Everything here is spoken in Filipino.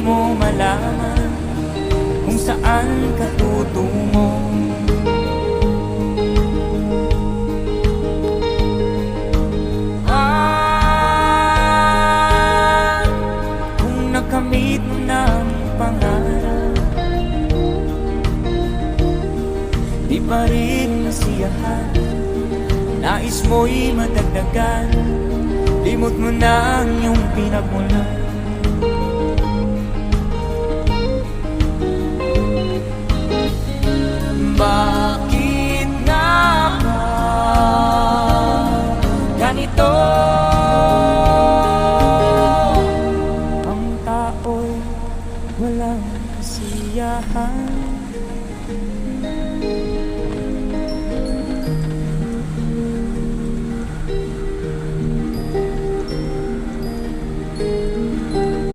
mo malaman kung saan ka tutungo. Kung nakamit mo na ang pangarap, di pa rin masiyahan, nais mo'y madagdagan, limot mo na ang iyong pinagmulan. Bakit nga ba ganito? Ang tao'y walang kasiyahan.